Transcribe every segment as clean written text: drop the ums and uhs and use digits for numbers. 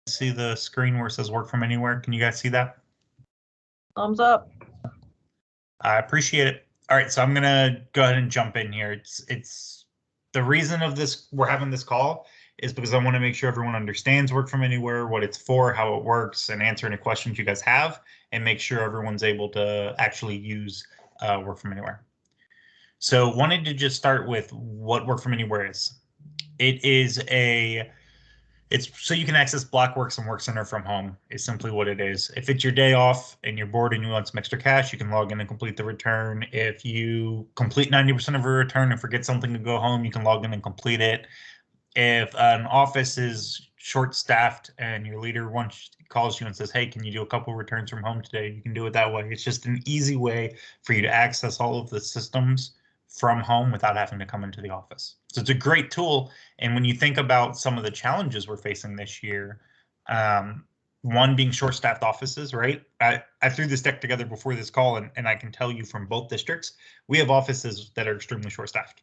See the screen where it says work from anywhere? Can you guys see that? Thumbs up. I appreciate it. All right, so I'm gonna go ahead and jump in here. It's the reason of this, we're having this call is because I want to make sure everyone understands work from anywhere, what it's for, how it works, and answer any questions you guys have, and make sure everyone's able to actually use work from anywhere. So wanted to just start with what work from anywhere is. It's so you can access Blockworks and Workcenter from home is simply what it is. If it's your day off and you're bored and you want some extra cash, you can log in and complete the return. If you complete 90% of a return and forget something to go home, you can log in and complete it. If an office is short-staffed and your leader once calls you and says, hey, can you do a couple returns from home today? You can do it that way. It's just an easy way for you to access all of the systems from home without having to come into the office. So it's a great tool. And when you think about some of the challenges we're facing this year, one being short-staffed offices, right? I threw this deck together before this call, and I can tell you from both districts, we have offices that are extremely short-staffed.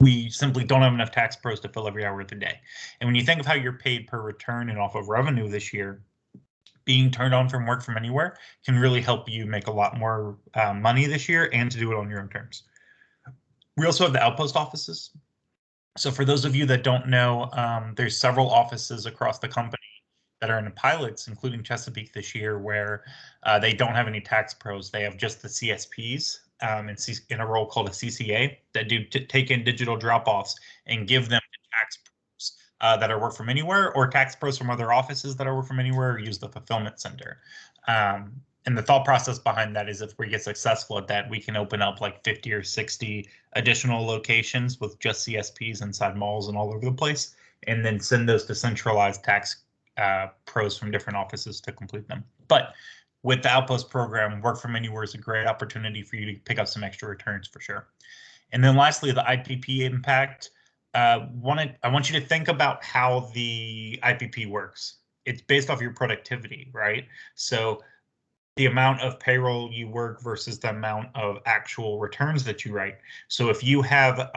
We simply don't have enough tax pros to fill every hour of the day. And when you think of how you're paid per return and off of revenue this year, being turned on from work from anywhere can really help you make a lot more money this year and to do it on your own terms. We also have the outpost offices. So for those of you that don't know, there's several offices across the company that are in pilots, including Chesapeake this year, where they don't have any tax pros. They have just the CSPs in a role called a CCA that do take in digital drop-offs and give them to tax pros that are work from anywhere, or tax pros from other offices that are work from anywhere, or use the fulfillment center. And the thought process behind that is if we get successful at that, we can open up like 50 or 60 additional locations with just CSPs inside malls and all over the place, and then send those to centralized tax pros from different offices to complete them. But with the Outpost program, work from anywhere is a great opportunity for you to pick up some extra returns for sure. And then lastly, the IPP impact. I want you to think about how the IPP works. It's based off your productivity, right? So the amount of payroll you work versus the amount of actual returns that you write. So if you have,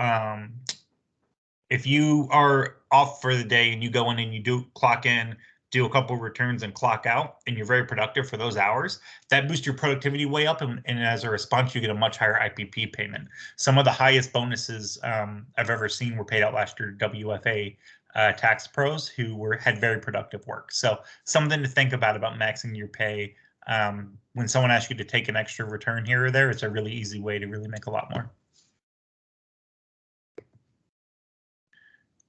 if you are off for the day and you go in and you do clock in, do a couple returns and clock out, and you're very productive for those hours, that boosts your productivity way up, and as a response, you get a much higher IPP payment. Some of the highest bonuses I've ever seen were paid out last year to WFA tax pros who had very productive work. So something to think about maxing your pay. When someone asks you to take an extra return here or there, it's a really easy way to really make a lot more.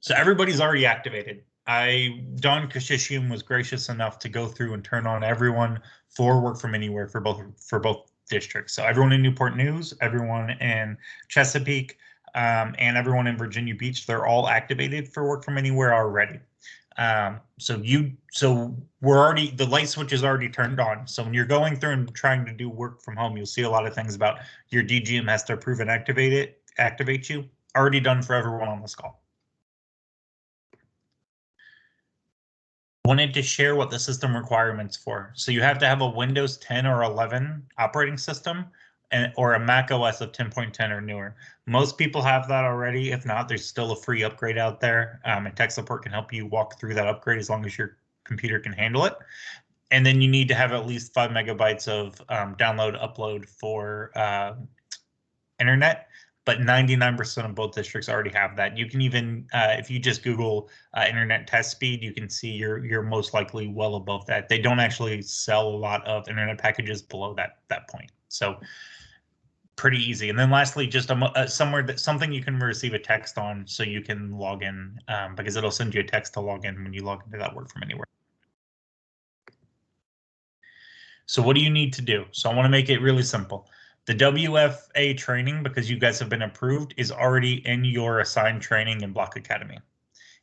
So everybody's already activated. Don Kashishian was gracious enough to go through and turn on everyone for work from anywhere for both districts. So everyone in Newport News, everyone in Chesapeake, and everyone in Virginia Beach, they're all activated for work from anywhere already. So we're already, the light switch is already turned on. So when you're going through and trying to do work from home, you'll see a lot of things about your DGM has to approve and activate you. Already done for everyone on this call. Wanted to share what the system requirements for. So you have to have a Windows 10 or 11 operating system or a Mac OS of 10.10 or newer. Most people have that already. If not, there's still a free upgrade out there, and tech support can help you walk through that upgrade as long as your computer can handle it. And then you need to have at least 5 megabytes of download upload for internet. But 99% of both districts already have that. You can even, if you just Google internet test speed, you can see you're most likely well above that. They don't actually sell a lot of internet packages below that point. So pretty easy. And then lastly, just something you can receive a text on so you can log in, because it'll send you a text to log in when you log into that work from anywhere. So what do you need to do? So I want to make it really simple. The WFA training, because you guys have been approved, is already in your assigned training in Block Academy.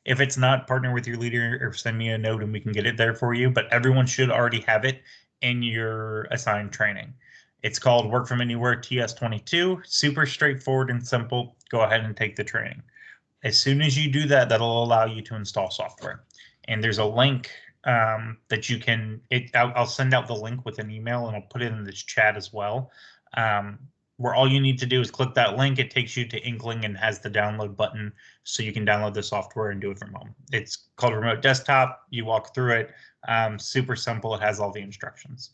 If it's not, partner with your leader or send me a note and we can get it there for you, but everyone should already have it in your assigned training. It's called Work From Anywhere TS22, super straightforward and simple. Go ahead and take the training. As soon as you do that, that'll allow you to install software. And there's a link that you can, I'll send out the link with an email and I'll put it in this chat as well. where all you need to do is click that link. It takes you to Inkling and has the download button so you can download the software and do it from home. It's called Remote Desktop. You walk through it. Super simple. It has all the instructions.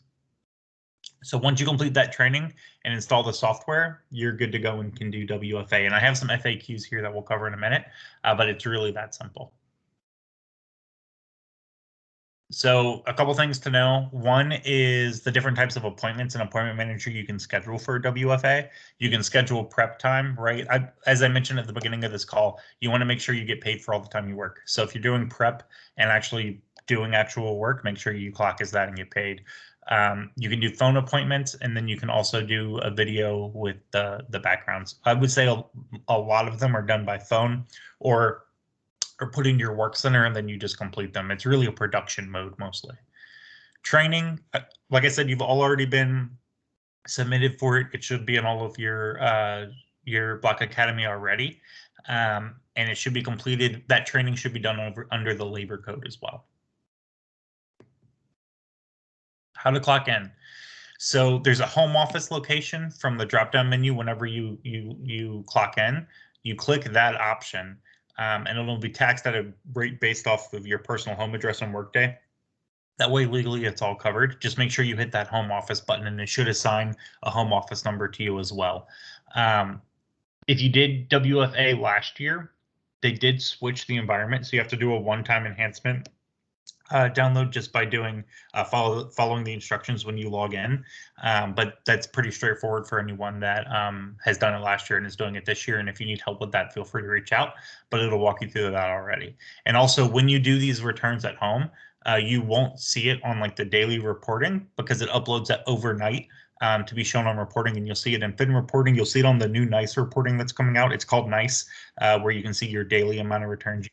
So once you complete that training and install the software, you're good to go and can do WFA. And I have some FAQs here that we'll cover in a minute, but it's really that simple. So a couple things to know. One is the different types of appointments an appointment manager you can schedule for WFA. You can schedule prep time, right? As I mentioned at the beginning of this call, you want to make sure you get paid for all the time you work. So if you're doing prep and actually doing actual work, make sure you clock as that and get paid. You can do phone appointments, and then you can also do a video with the backgrounds. I would say a lot of them are done by phone or put in your work center, and then you just complete them. It's really a production mode mostly. Training, like I said, you've already been submitted for it. It should be in all of your Block Academy already, and it should be completed. That training should be done under the labor code as well. How to clock in. So there's a home office location from the drop-down menu. Whenever you clock in, you click that option. And it'll be taxed at a rate based off of your personal home address on Workday. That way, legally, it's all covered. Just make sure you hit that home office button, and it should assign a home office number to you as well. If you did WFA last year, they did switch the environment, so you have to do a one-time enhancement download just by doing following the instructions when you log in. But that's pretty straightforward for anyone that has done it last year and is doing it this year. And if you need help with that, feel free to reach out, but it'll walk you through that already. And also, when you do these returns at home, you won't see it on like the daily reporting because it uploads that overnight to be shown on reporting, and you'll see it in Fin reporting. You'll see it on the new NICE reporting that's coming out. It's called NICE, where you can see your daily amount of returns you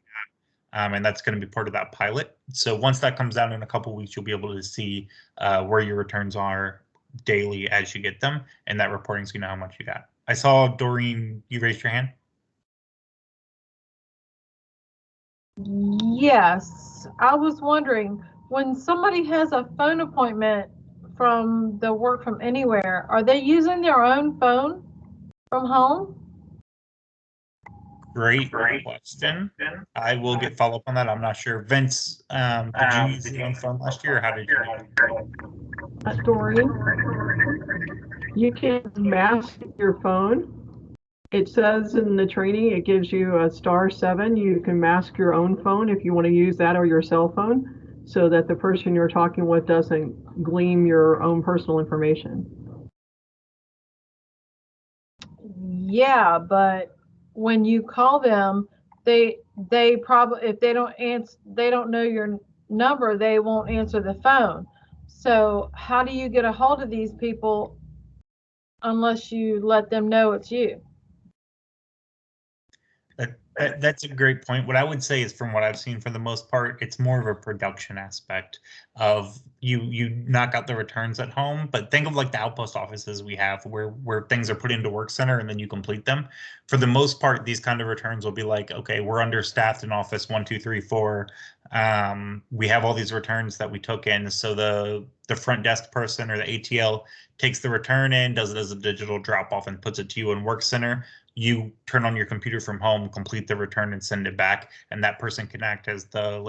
have, and that's going to be part of that pilot. So once that comes out in a couple of weeks, you'll be able to see where your returns are daily as you get them, and that reporting so you know how much you got. I saw Doreen, you raised your hand. Yes, I was wondering, when somebody has a phone appointment from the work from anywhere, are they using their own phone from home? Great question. I will get follow up on that. I'm not sure. Vince, did you use your own phone last year, or how did you do it? Doreen? You can mask your phone. It says in the training, it gives you a *7. You can mask your own phone if you want to use that or your cell phone so that the person you're talking with doesn't glean your own personal information. Yeah, but when you call them, they probably, if they don't answer, they don't know your number, they won't answer the phone. So how do you get a hold of these people unless you let them know it's you? That's a great point. What I would say is, from what I've seen, for the most part, it's more of a production aspect of you knock out the returns at home. But think of like the outpost offices we have where things are put into Work Center and then you complete them. For the most part, these kind of returns will be like, okay, we're understaffed in office 1, 2, 3, 4. We have all these returns that we took in. So the front desk person or the ATL takes the return in, does it as a digital drop off, and puts it to you in Work Center. You turn on your computer from home, complete the return, and send it back, and that person can act as the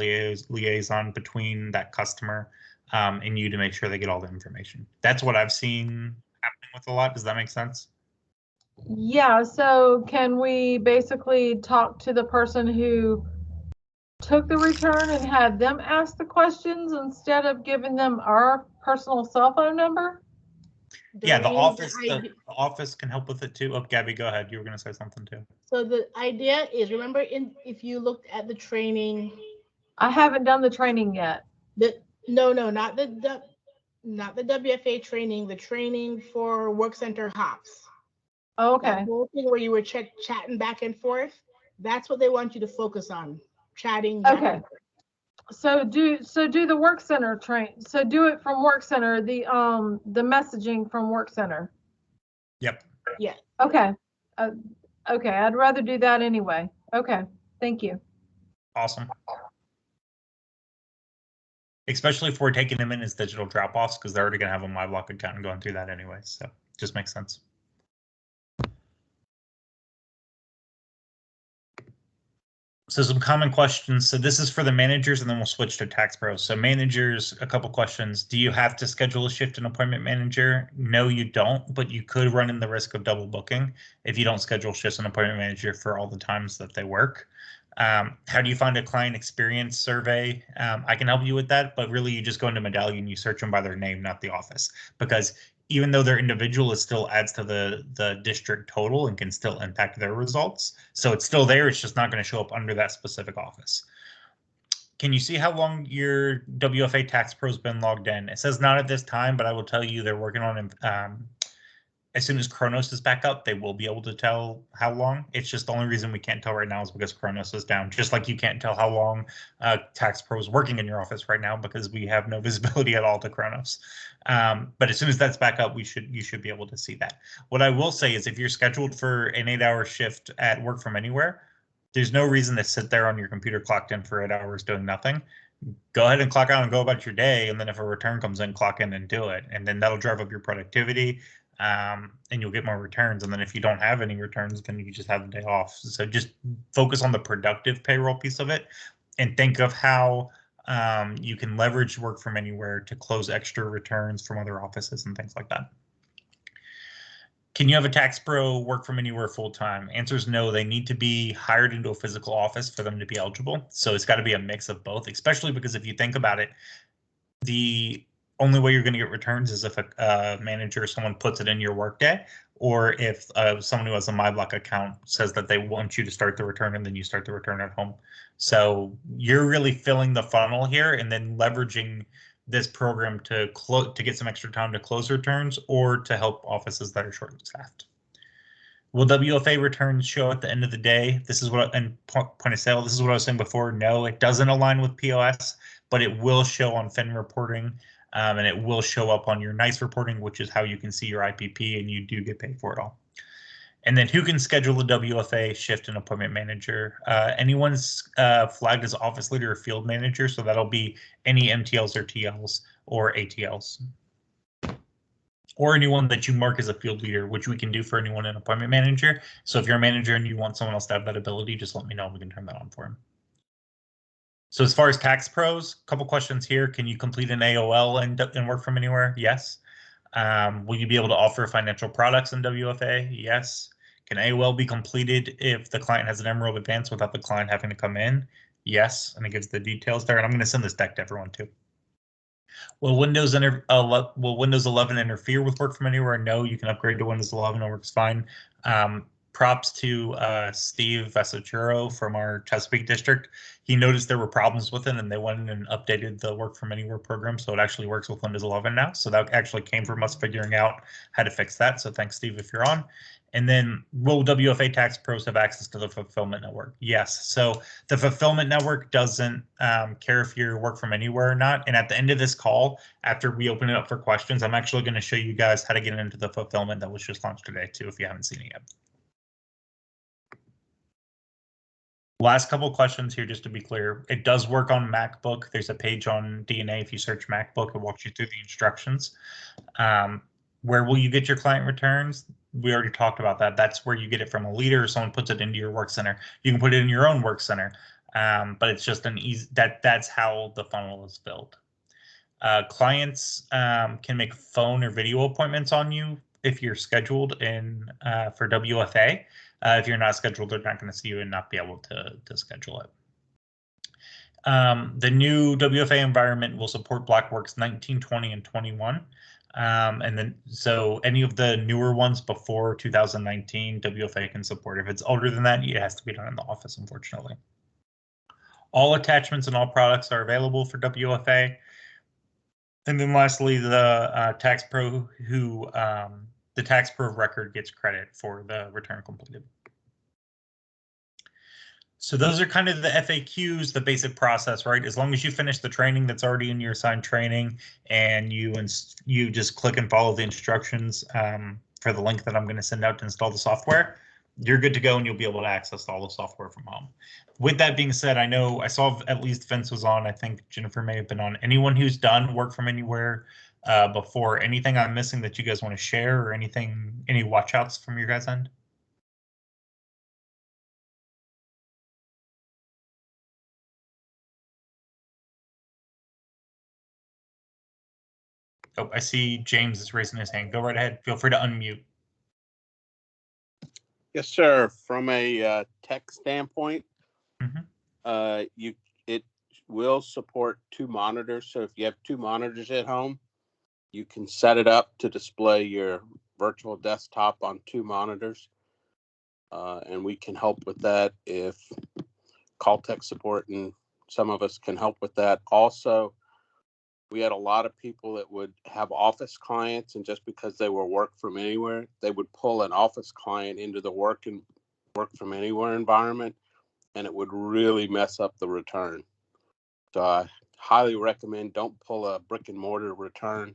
liaison between that customer and you to make sure they get all the information. That's what I've seen happening with a lot. Does that make sense? Yeah, so can we basically talk to the person who took the return and have them ask the questions instead of giving them our personal cell phone number? Yeah, the office can help with it too. Oh, Gabby, go ahead. You were going to say something too. So the idea is, remember, if you looked at the training, I haven't done the training yet. No, not the WFA training, the training for Work Center Hops. Oh, okay. That whole thing where you were chatting back and forth, that's what they want you to focus on, chatting back Okay. and forth. So do the Work Center train. So do it from Work Center, the messaging from Work Center. Yep. Yeah. Okay. Okay, I'd rather do that anyway. Okay, thank you. Awesome. Especially if we're taking them in as digital drop-offs, because they're already going to have a MyBlock account and going through that anyway. So just makes sense. So some common questions. So this is for the managers, and then we'll switch to tax pros. So managers, a couple questions. Do you have to schedule a shift in appointment manager? No, you don't, but you could run in the risk of double booking if you don't schedule shifts in appointment manager for all the times that they work. How do you find a client experience survey? I can help you with that, but really you just go into Medallion, you search them by their name, not the office, because even though they're individual, it still adds to the district total and can still impact their results. So it's still there. It's just not going to show up under that specific office. Can you see how long your WFA Tax Pro's been logged in? It says not at this time, but I will tell you they're working on as soon as Kronos is back up, they will be able to tell how long. It's just the only reason we can't tell right now is because Kronos is down. Just like you can't tell how long Tax Pro is working in your office right now because we have no visibility at all to Kronos. But as soon as that's back up, you should be able to see that. What I will say is if you're scheduled for an 8-hour shift at work from anywhere, there's no reason to sit there on your computer clocked in for 8 hours doing nothing. Go ahead and clock out and go about your day. And then if a return comes in, clock in and do it. And then that'll drive up your productivity. And you'll get more returns. And then if you don't have any returns, then you just have the day off. So just focus on the productive payroll piece of it and think of how you can leverage work from anywhere to close extra returns from other offices and things like that. Can you have a tax pro work from anywhere full time? Answer is no. They need to be hired into a physical office for them to be eligible. So it's got to be a mix of both, especially because if you think about it, the only way you're going to get returns is if a manager or someone puts it in your workday, or if someone who has a MyBlock account says that they want you to start the return and then you start the return at home. So you're really filling the funnel here and then leveraging this program to get some extra time to close returns or to help offices that are short-staffed. Will WFA returns show at the end of the day? This is what, and point of sale, this is what I was saying before. No, it doesn't align with POS, but it will show on Fin reporting, and it will show up on your NICE reporting, which is how you can see your IPP, and you do get paid for it all. And then who can schedule a WFA shift and appointment manager? Anyone's flagged as office leader or field manager, so that'll be any MTLs or TLs or ATLs. Or anyone that you mark as a field leader, which we can do for anyone in appointment manager. So if you're a manager and you want someone else to have that ability, just let me know and we can turn that on for him. So as far as tax pros, a couple questions here. Can you complete an AOL and work from anywhere? Yes. Will you be able to offer financial products in WFA? Yes. Can AOL be completed if the client has an Emerald Advance without the client having to come in? Yes, and it gives the details there. And I'm going to send this deck to everyone too. Will Windows 11 interfere with work from anywhere? No, you can upgrade to Windows 11. It works fine. Props to Steve Vesachuro from our Chesapeake district. He noticed there were problems with it and they went in and updated the work from anywhere program. So it actually works with Windows 11 now. So that actually came from us figuring out how to fix that. So thanks, Steve, if you're on. And then will WFA tax pros have access to the fulfillment network? Yes. So the fulfillment network doesn't care if you work from anywhere or not. And at the end of this call, after we open it up for questions, I'm actually going to show you guys how to get into the fulfillment that was just launched today too, if you haven't seen it yet. Last couple questions here, just to be clear. It does work on MacBook. There's a page on DNA. If you search MacBook, it walks you through the instructions. Where will you get your client returns? We already talked about that. That's where you get it from a leader or someone puts it into your work center. You can put it in your own work center, but it's just an easy, that's how the funnel is filled. Clients can make phone or video appointments on you if you're scheduled in for WFA. If you're not scheduled, they're not going to see you and not be able to schedule it. The new WFA environment will support BlockWorks 19, 20, and 21. And then, so any of the newer ones before 2019, WFA can support. If it's older than that, it has to be done in the office, unfortunately. All attachments and all products are available for WFA. And then lastly, the tax pro who the tax pro of record gets credit for the return completed. So those are kind of the FAQs, the basic process, right? As long as you finish the training that's already in your assigned training and you just click and follow the instructions for the link that I'm going to send out to install the software, you're good to go and you'll be able to access all the software from home. With that being said, I saw at least Vince was on. I think Jennifer may have been on. Anyone who's done work from anywhere before, anything I'm missing that you guys want to share or anything, any watch outs from your guys' end? Oh, I see James is raising his hand. Go right ahead. Feel free to unmute. Yes, sir. From a tech standpoint, Mhm. it will support 2 monitors. So if you have 2 monitors at home, you can set it up to display your virtual desktop on 2 monitors. And we can help with that if call tech support and some of us can help with that. Also, we had a lot of people that would have office clients, and just because they were work from anywhere, they would pull an office client into the work from anywhere environment, and it would really mess up the return. So I highly recommend don't pull a brick and mortar return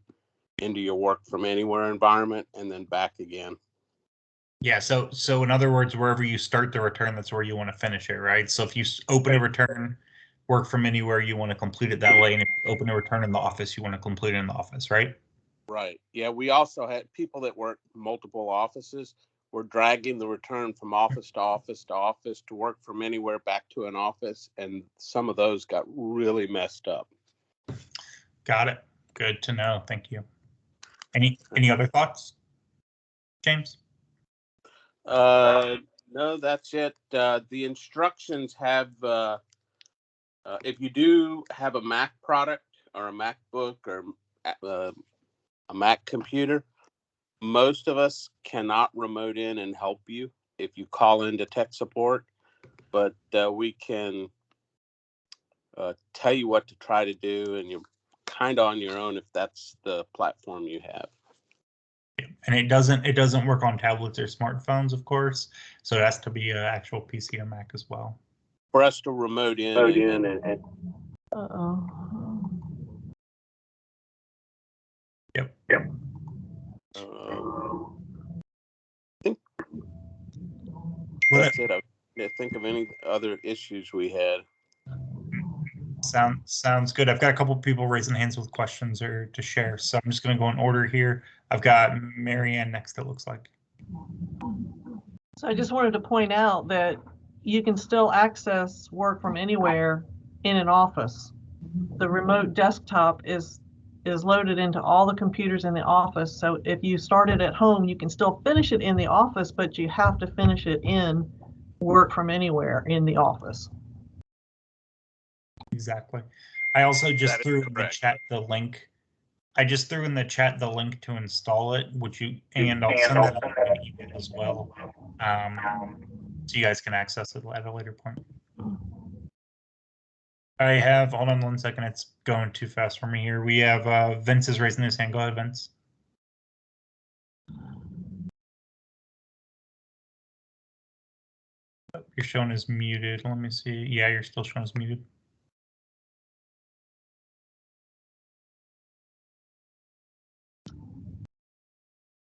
into your work from anywhere environment and then back again. Yeah, so in other words, wherever you start the return, that's where you want to finish it, right? So if you open a return, work from anywhere, you want to complete it that way, and if you open a return in the office, you want to complete it in the office, right? Right. Yeah, we also had people that work multiple offices were dragging the return from office to office to office to work from anywhere back to an office, and some of those got really messed up. Got it. Good to know. Thank you. Any other thoughts, James? No, that's it. The instructions have, if you do have a Mac product or a MacBook or a Mac computer, most of us cannot remote in and help you if you call into tech support, but we can tell you what to try to do, and you're kind of on your own if that's the platform you have. And it doesn't work on tablets or smartphones, of course. So it has to be an actual PC or Mac as well. For us to remote in. Uh-oh. Yep. I think that's it. I can't think of any other issues we had. Sounds good. I've got a couple of people raising hands with questions or to share, so I'm just going to go in order here. I've got Marianne next, it looks like. So I just wanted to point out that you can still access work from anywhere in an office. The remote desktop is loaded into all the computers in the office. So if you start it at home, you can still finish it in the office, but you have to finish it in work from anywhere in the office. Exactly. I also just That is threw in the correct. chat the link. I just threw in the chat the link to install it, and I'll send that out in an email as well, so you guys can access it at a later point. I have, hold on 1 second, it's going too fast for me here. We have Vince is raising his hand. Go ahead, Vince. Oh, you're showing as muted. Let me see. Yeah, you're still showing as muted.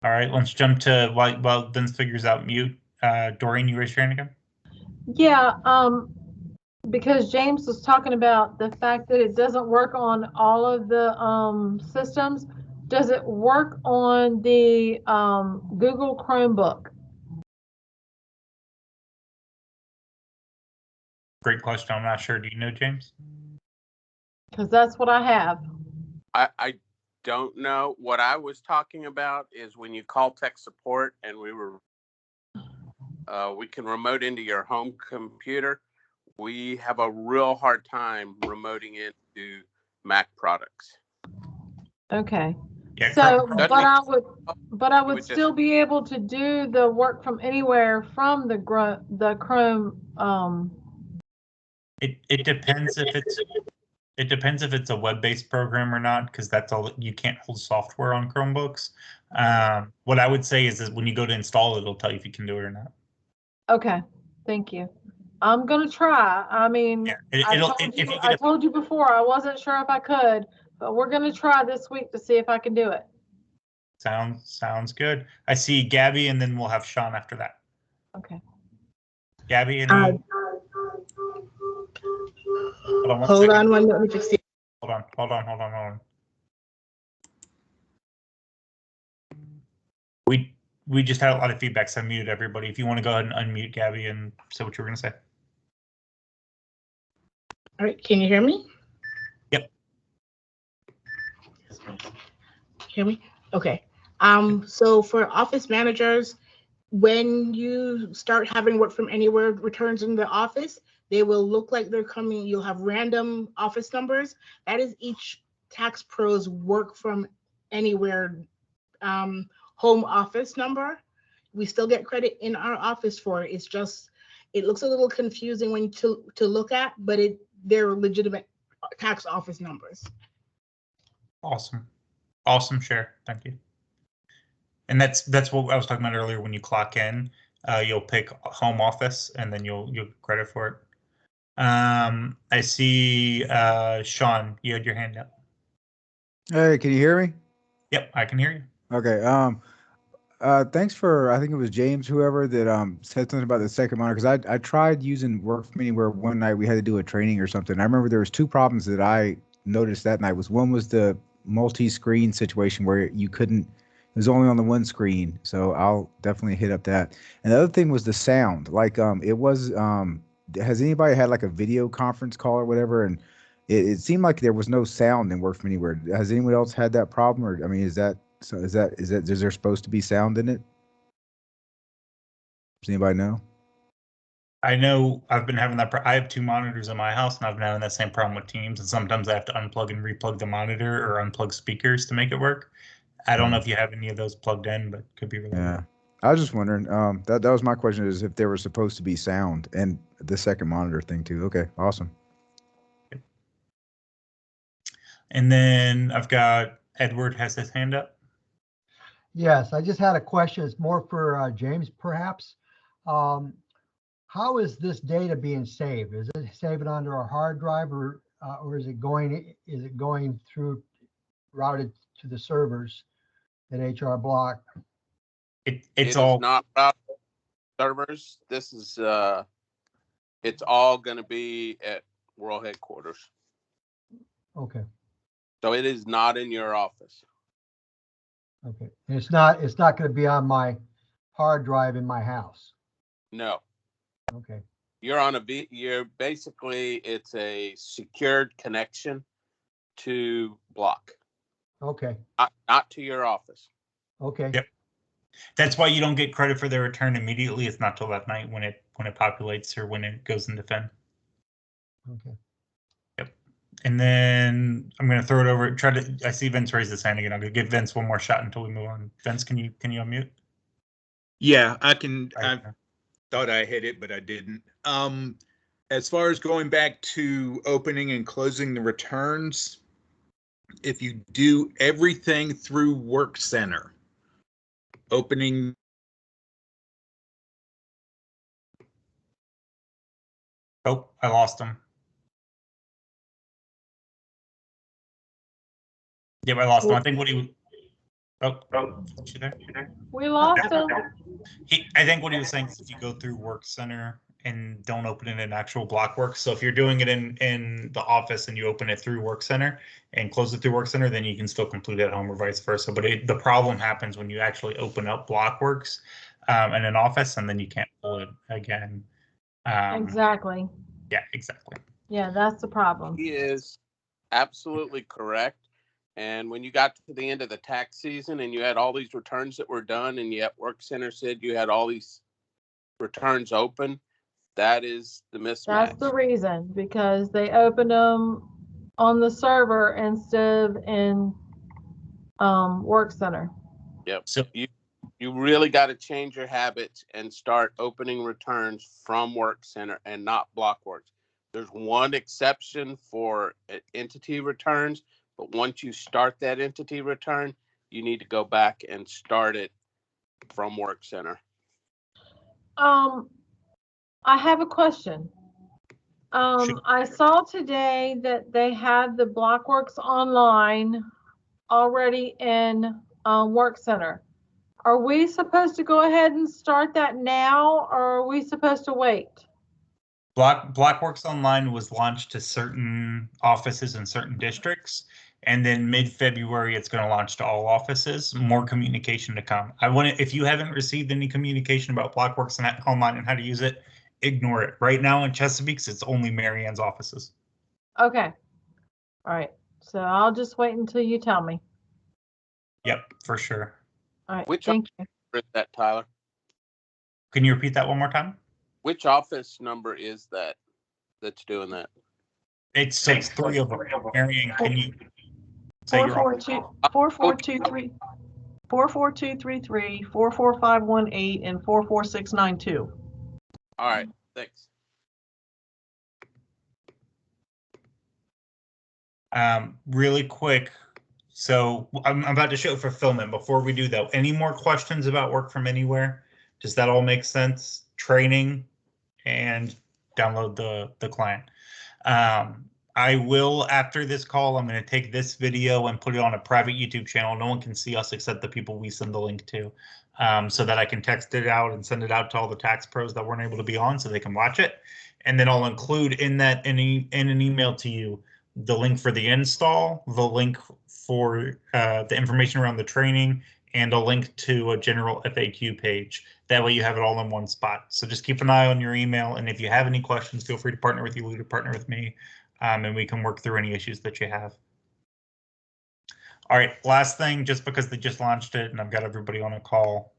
All right, let's jump to while Vince figures out mute. Doreen, you raise your hand again? Yeah, because James was talking about the fact that it doesn't work on all of the systems. Does it work on the Google Chromebook? Great question. I'm not sure. Do you know, James? Because that's what I have. I don't know. What I was talking about is when you call tech support and we can remote into your home computer. We have a real hard time remoting into Mac products. Okay. Yeah. So, That but I would would still just- be able to do the work from anywhere from the Chrome. It depends if it's a web-based program or not, because that's all you can't hold software on Chromebooks. What I would say is that when you go to install it, it'll tell you if you can do it or not. Okay, thank you. I'm gonna try. I mean, Yeah, I told you before I wasn't sure if I could, but we're gonna try this week to see if I can do it. Sounds good. I see Gabby, and then we'll have Sean after that. Okay. Gabby, any? Hold on one minute. Let me just see. Hold on. We just had a lot of feedback, so I muted everybody. If you want to go ahead and unmute Gabby and say what you were going to say. All right, can you hear me? Yep. hear me? Okay. So for office managers, when you start having work from anywhere returns in the office, they will look like they're coming. You'll have random office numbers. That is each tax pro's work from anywhere home office number. We still get credit in our office for it. It's just, it looks a little confusing when to look at, but they're legitimate tax office numbers. Awesome. Awesome share. Thank you. And that's what I was talking about earlier. When you clock in, you'll pick home office and then you'll get credit for it. I see Sean, you had your hand up. Hey, can you hear me? Yep, I can hear you. Okay. Thanks for, I think it was James, whoever that said something about the second monitor, because I tried using Work From Anywhere one night. We had to do a training or something. I remember there was two problems that I noticed that night. One was the multi-screen situation where you couldn't, it was only on the one screen. So I'll definitely hit up that. And the other thing was the sound. Like it was has anybody had like a video conference call or whatever? And it seemed like there was no sound in Work From Anywhere. Has anyone else had that problem? Or I mean, is there supposed to be sound in it? Does anybody know? I know I've been having that. I have two monitors in my house, and I've been having that same problem with Teams. And sometimes I have to unplug and replug the monitor or unplug speakers to make it work. I don't know if you have any of those plugged in, but could be related. Yeah, I was just wondering. That was my question: is if there was supposed to be sound and the second monitor thing too. Okay, awesome. And then I've got Edward has his hand up. Yes, I just had a question. It's more for James, perhaps. How is this data being saved? Is it saving onto our hard drive, or is it going through routed to the servers at HR Block? It's all not about servers. This is it's all going to be at World Headquarters. Okay. So it is not in your office. Okay. And it's not going to be on my hard drive in my house. No. Okay. You're on you're basically, it's a secured connection to Block. Okay. Not to your office. Okay. Yep. That's why you don't get credit for the return immediately. It's not till that night when it populates or when it goes into Fin. Okay. Yep. And then I'm going to throw it over. I see Vince raise his hand again. I'm going to give Vince one more shot until we move on. Vince, can you unmute? Yeah, I can. Right. I thought I hit it, but I didn't. As far as going back to opening and closing the returns, if you do everything through Work Center, opening. Oh, I lost him. Yeah, I lost him. I think what he was. Oh, is she there? We lost him. I think what he was saying is if you go through Work Center and don't open it in actual Blockworks. So if you're doing it in the office and you open it through Work Center and close it through Work Center, then you can still complete it at home or vice versa. But the problem happens when you actually open up Blockworks in an office and then you can't pull it again. Exactly. Yeah, exactly. Yeah, that's the problem. He is absolutely correct. And when you got to the end of the tax season and you had all these returns that were done and yet Work Center said you had all these returns open, that is the mismatch. That's the reason, because they opened them on the server instead of in Work Center. Yep. So you really got to change your habits and start opening returns from Work Center and not Blockworks. There's one exception for entity returns, but once you start that entity return, you need to go back and start it from Work Center. I have a question. I saw today that they have the Blockworks online already in Work Center. Are we supposed to go ahead and start that now, or are we supposed to wait? Blockworks Online was launched to certain offices in certain districts, and then mid-February it's going to launch to all offices. More communication to come. If you haven't received any communication about Blockworks Online and how to use it, ignore it. Right now in Chesapeake, it's only Mary Ann's offices. Okay. All right. So I'll just wait until you tell me. Yep, for sure. All right, Which thank you. Is that, Tyler? Can you repeat that one more time? Which office number is that that's doing that? It's 3 of them. Marion, can you say your 44223, 44233, 44518, and 44692. All right, thanks. Really quick. So I'm about to show fulfillment. Before we do though, any more questions about work from anywhere? Does that all make sense? Training and download the client. I will, after this call, I'm going to take this video and put it on a private YouTube channel. No one can see us except the people we send the link to, so that I can text it out and send it out to all the tax pros that weren't able to be on so they can watch it. And then I'll include in that in an email to you the link for the install, the link for the information around the training, and a link to a general FAQ page. That way you have it all in one spot. So just keep an eye on your email. And if you have any questions, feel free to partner with you, to partner with me, and we can work through any issues that you have. All right, last thing, just because they just launched it and I've got everybody on a call.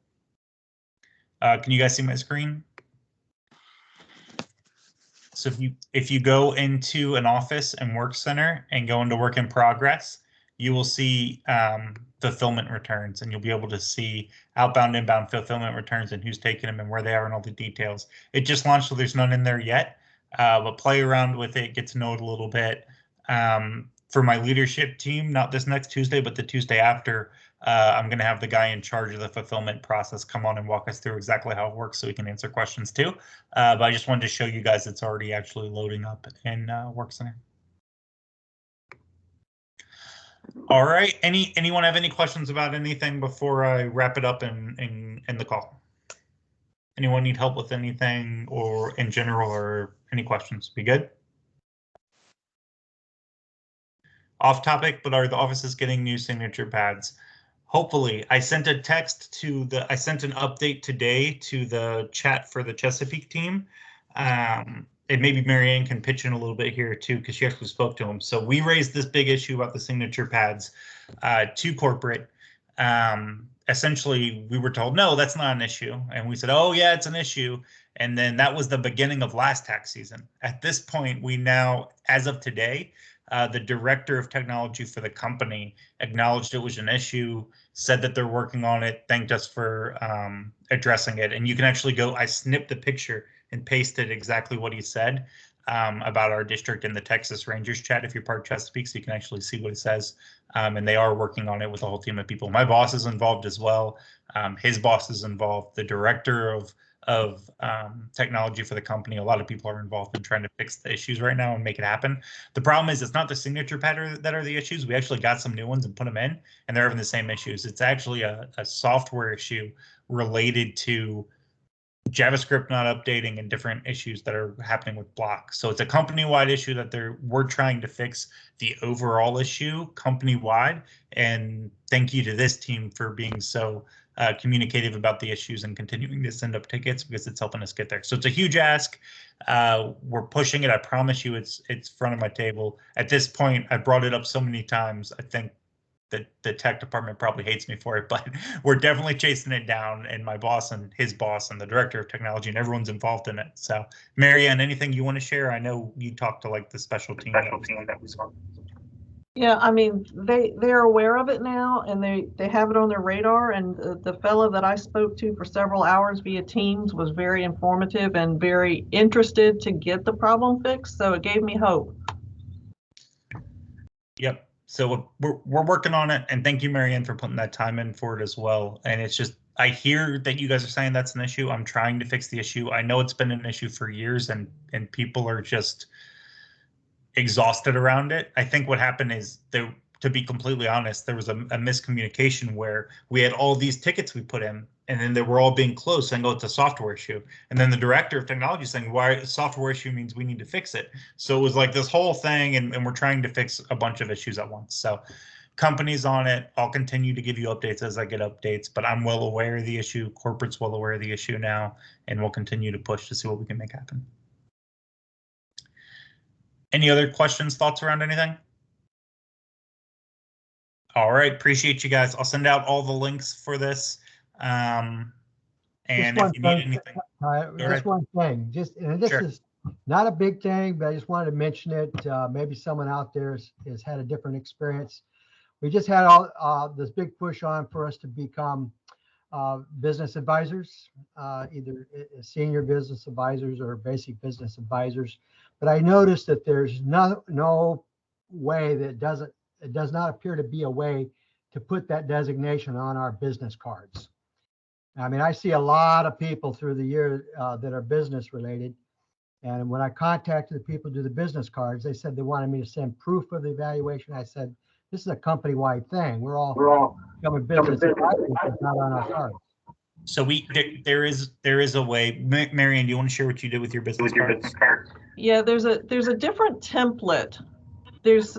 Can you guys see my screen? So if you go into an office and work center and go into work in progress, you will see fulfillment returns, and you'll be able to see outbound, inbound fulfillment returns and who's taking them and where they are and all the details. It just launched, so there's none in there yet, but play around with it, get to know it a little bit. For my leadership team, not this next Tuesday, but the Tuesday after, I'm going to have the guy in charge of the fulfillment process come on and walk us through exactly how it works so we can answer questions too. But I just wanted to show you guys it's already actually loading up in Work Center. All right. Anyone have any questions about anything before I wrap it up and end the call? Anyone need help with anything or in general, or any questions? We good? Off topic, but are the offices getting new signature pads? Hopefully. I sent a text to I sent an update today to the chat for the Chesapeake team. And maybe Marianne can pitch in a little bit here too, because she actually spoke to him. So we raised this big issue about the signature pads to corporate. Essentially, we were told, no, that's not an issue. And we said, oh, yeah, it's an issue. And then that was the beginning of last tax season. At this point, we now, as of today, the director of technology for the company acknowledged it was an issue, said that they're working on it, thanked us for addressing it. And you can actually go, I snipped the picture and pasted exactly what he said about our district in the Texas Rangers chat if you're part of Chesapeake, so you can actually see what it says. And they are working on it with a whole team of people. My boss is involved as well. His boss is involved. The director of technology for the company, a lot of people are involved in trying to fix the issues right now and make it happen. The problem is it's not the signature pad that are the issues. We actually got some new ones and put them in, and they're having the same issues. It's actually a software issue related to JavaScript not updating and different issues that are happening with Block. So it's a company-wide issue that we're trying to fix the overall issue company-wide. And thank you to this team for being so communicative about the issues and continuing to send up tickets, because it's helping us get there. So it's a huge ask. We're pushing it. I promise you it's front of my table. At this point, I brought it up so many times. I think that the tech department probably hates me for it, but we're definitely chasing it down, and my boss and his boss and the director of technology and everyone's involved in it. So Marianne, anything you want to share? I know you talked to like the special team that was on. Yeah, I mean, they're aware of it now, and they have it on their radar. And the fellow that I spoke to for several hours via Teams was very informative and very interested to get the problem fixed. So it gave me hope. Yep. So we're working on it, and thank you, Marianne, for putting that time in for it as well. And it's just, I hear that you guys are saying that's an issue. I'm trying to fix the issue. I know it's been an issue for years, and people are just exhausted around it. I think what happened is, to be completely honest, there was a miscommunication where we had all these tickets we put in, and then they were all being closed saying, oh, it's a software issue. And then the director of technology saying, why a software issue means we need to fix it. So it was like this whole thing, and we're trying to fix a bunch of issues at once. So companies on it. I'll continue to give you updates as I get updates, but I'm well aware of the issue. Corporate's well aware of the issue now, and we'll continue to push to see what we can make happen. Any other questions, thoughts around anything? All right, appreciate you guys. I'll send out all the links for this. And if you need anything, Just one thing, and this Sure. is not a big thing, but I just wanted to mention it. Maybe someone out there has had a different experience. We just had this big push on for us to become business advisors, either senior business advisors or basic business advisors. But I noticed that there's no way that it does not appear to be a way to put that designation on our business cards. I mean, I see a lot of people through the year that are business related. And when I contacted the people who do the business cards, they said they wanted me to send proof of the evaluation. I said, this is a company-wide thing. We're all becoming business advisors, but not on our cards. so there is a way. Marianne, do you want to share what you did with your business cards? Yeah, there's a different template. There's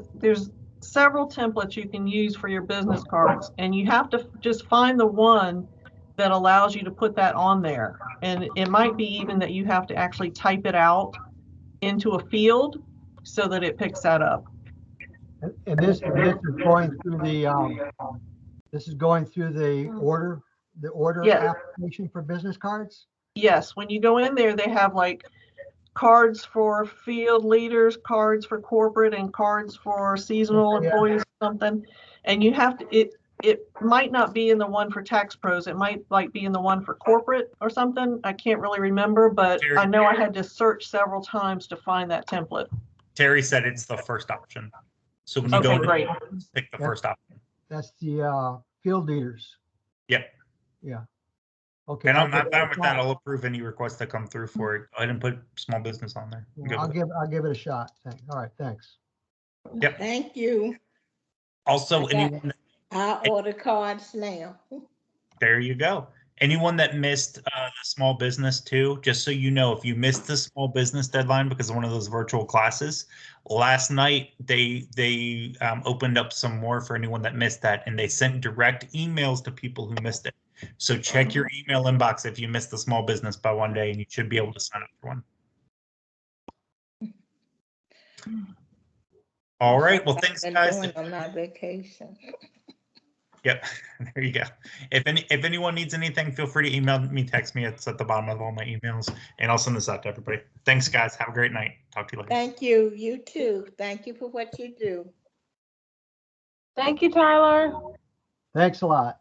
several templates you can use for your business cards, and you have to just find the one that allows you to put that on there. And it might be even that you have to actually type it out into a field so that it picks that up. And this is going through the order Yeah. application for business cards. Yes, when you go in there, they have like cards for field leaders, cards for corporate, and cards for seasonal Yeah. employees or something. And you have to, it might not be in the one for tax pros. It might like be in the one for corporate or something. I can't really remember, but I know I had to search several times to find that template. Terry said it's the first option. So when you Okay, go great. pick the first option. That's the field leaders. Yep. Yeah. Okay. And I'm I'll give fine it a with that. shot. I'll approve any requests that come through for it. Go ahead and put small business on there. I'm good I'll with it. give it a shot. All right. Thanks. Yep. Thank you. Also, Okay. anyone, I order cards now. there you go. Anyone that missed the small business too, just so you know, if you missed the small business deadline because of one of those virtual classes, last night they opened up some more for anyone that missed that, and they sent direct emails to people who missed it. So check your email inbox if you missed the small business by one day, and you should be able to sign up for one. All right. Well, thanks, guys. On my vacation. Yep, there you go. If anyone needs anything, feel free to email me, text me. It's at the bottom of all my emails, and I'll send this out to everybody. Thanks, guys. Have a great night. Talk to you later. Thank you. You too. Thank you for what you do. Thank you, Tyler. Thanks a lot.